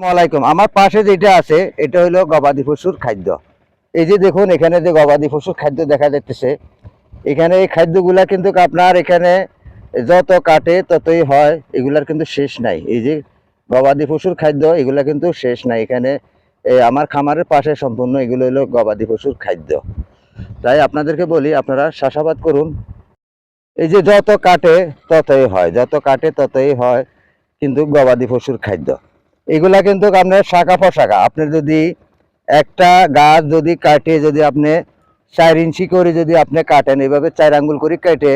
আসসালামাইকুম। আমার পাশে যেটা আছে এটা হলো গবাদি পশুর খাদ্য। এই যে দেখুন এখানে যে গবাদি পশুর খাদ্য দেখা যাচ্ছে, এখানে এই খাদ্যগুলা কিন্তু আপনার এখানে যত কাটে ততই হয়, এগুলার কিন্তু শেষ নাই। এই যে গবাদি পশুর খাদ্য এগুলা কিন্তু শেষ নাই। এখানে আমার খামারের পাশে সম্পূর্ণ এগুলো হলো গবাদি পশুর খাদ্য। তাই আপনাদেরকে বলি আপনারা চাষাবাদ করুন। এই যে যত কাটে ততই হয়, যত কাটে ততই হয় কিন্তু গবাদি পশুর খাদ্য। এগুলা কিন্তু আপনার শাখা প্রশাখা, আপনি যদি একটা গাছ যদি কাটে যদি আপনি 4 ইঞ্চি করে যদি আপনি কাটেন, এভাবে 4 আঙ্গুল করে কেটে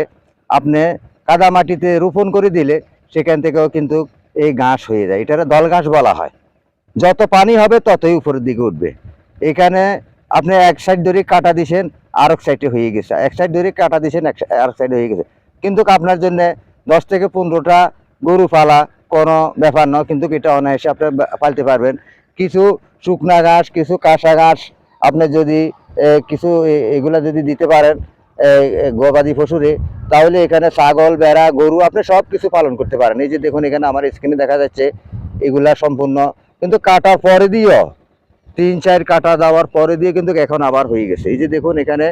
আপনি কাদা মাটিতে রোপণ করে দিলে সেখান থেকেও কিন্তু এই ঘাস হয়ে যায়। এটারে দল ঘাস বলা হয়। যত পানি হবে ততই উপরের দিকে উঠবে। এখানে আপনি এক সাইড ধরে কাটা দিছেন, আর এক সাইডে হয়ে গেছে, এক সাইড ধরে কাটা দিছেন, আর এক সাইডে হয়ে গেছে। কিন্তু আপনার জন্য 10 থেকে 15টা গরু পালা কোনো ব্যাপার নয়, কিন্তু এটা অনায়াসে আপনি পালতে পারবেন। কিছু শুকনা ঘাস, কিছু কাঁচা ঘাস আপনি যদি কিছু এগুলা যদি দিতে পারেন গবাদি পশুরে, তাহলে এখানে ছাগল, ভেড়া, গরু আপনি সব কিছু পালন করতে পারেন। এই যে দেখুন এখানে আমার স্ক্রিনে দেখা যাচ্ছে এগুলা সম্পূর্ণ কিন্তু কাটার পরে দিয়েও 3-4 কাটা দেওয়ার পরে দিয়ে কিন্তু এখন আবার হয়ে গেছে। এই যে দেখুন এখানে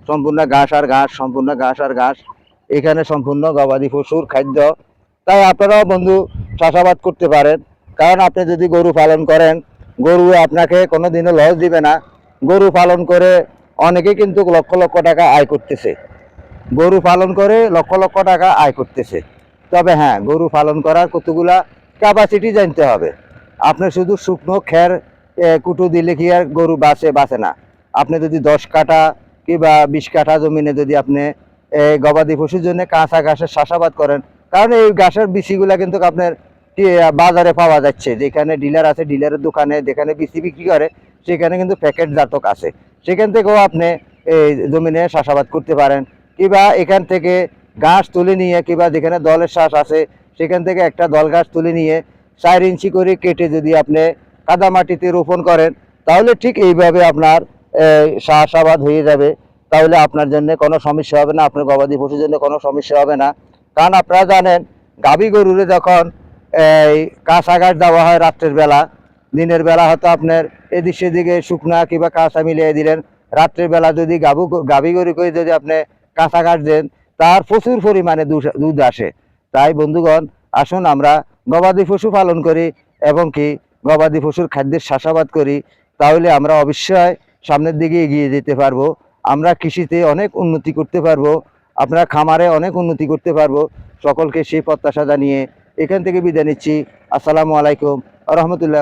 সম্পূর্ণ ঘাস আর ঘাস, সম্পূর্ণ ঘাস আর ঘাস, এখানে সম্পূর্ণ গবাদি পশুর খাদ্য। তাই আপনারাও বন্ধু চাষাবাদ করতে পারেন, কারণ আপনি যদি গরু পালন করেন, গরু আপনাকে কোনোদিনও লস দিবে না। গরু পালন করে অনেকে কিন্তু লক্ষ লক্ষ টাকা আয় করতেছে, গরু পালন করে লক্ষ লক্ষ টাকা আয় করতেছে। তবে হ্যাঁ, গরু পালন করার কতগুলা ক্যাপাসিটি জানতে হবে। আপনি শুধু শুকনো খ্যার কুটু দিলে কি আর গরু বাঁচে না। আপনি যদি 10 কাঠা কিংবা 20 কাঠা জমিনে যদি আপনি গবাদি পশুর জন্য কাঁচা ঘাসের চাষাবাদ করেন, কারণ এই ঘাসের বিচিগুলা কিন্তু আপনার বাজারে পাওয়া যাচ্ছে। যেখানে ডিলার আছে, ডিলারের দোকানে যেখানে বিচি বিক্রি করে সেখানে কিন্তু প্যাকেট জাতক আছে। সেখান থেকেও আপনি এই জমিনে চাষাবাদ করতে পারেন। কিংবা এখান থেকে ঘাস তুলে নিয়ে, কিংবা যেখানে দলের শ্বাস আছে সেখান থেকে একটা দল ঘাস তুলে নিয়ে 4 ইঞ্চি করে কেটে যদি আপনি কাদা মাটিতে রোপণ করেন, তাহলে ঠিক এইভাবে আপনার চাষাবাদ হয়ে যাবে। তাহলে আপনার জন্য কোনো সমস্যা হবে না, আপনার গবাদি পশুর জন্য কোনো সমস্যা হবে না। কারণ আপনারা জানেন গাভী গরুরে যখন এই কাঁচা ঘাস দেওয়া হয় রাত্রের বেলা, দিনের বেলা হয়তো আপনার এদিক সেদিকে শুকনা কিংবা কাঁচা মিলিয়ে দিলেন, রাত্রের বেলা যদি গাভী গরু করে যদি আপনি কাঁচা ঘাস দেন, তার প্রচুর পরিমাণে দুধ আসে। তাই বন্ধুগণ, আসুন আমরা গবাদি পশু পালন করি এবং কি গবাদি পশুর খাদ্যের চাষাবাদ করি, তাহলে আমরা অবশ্যই সামনের দিকে এগিয়ে যেতে পারবো। আমরা কৃষিতে অনেক উন্নতি করতে পারবো, আপনারা খামারে অনেক উন্নতি করতে পারবো। সকলকে সেই প্রত্যাশা জানিয়ে এখান থেকে বিদায় নিচ্ছি। আসসালামু আলাইকুম রহমতুল্লাহ।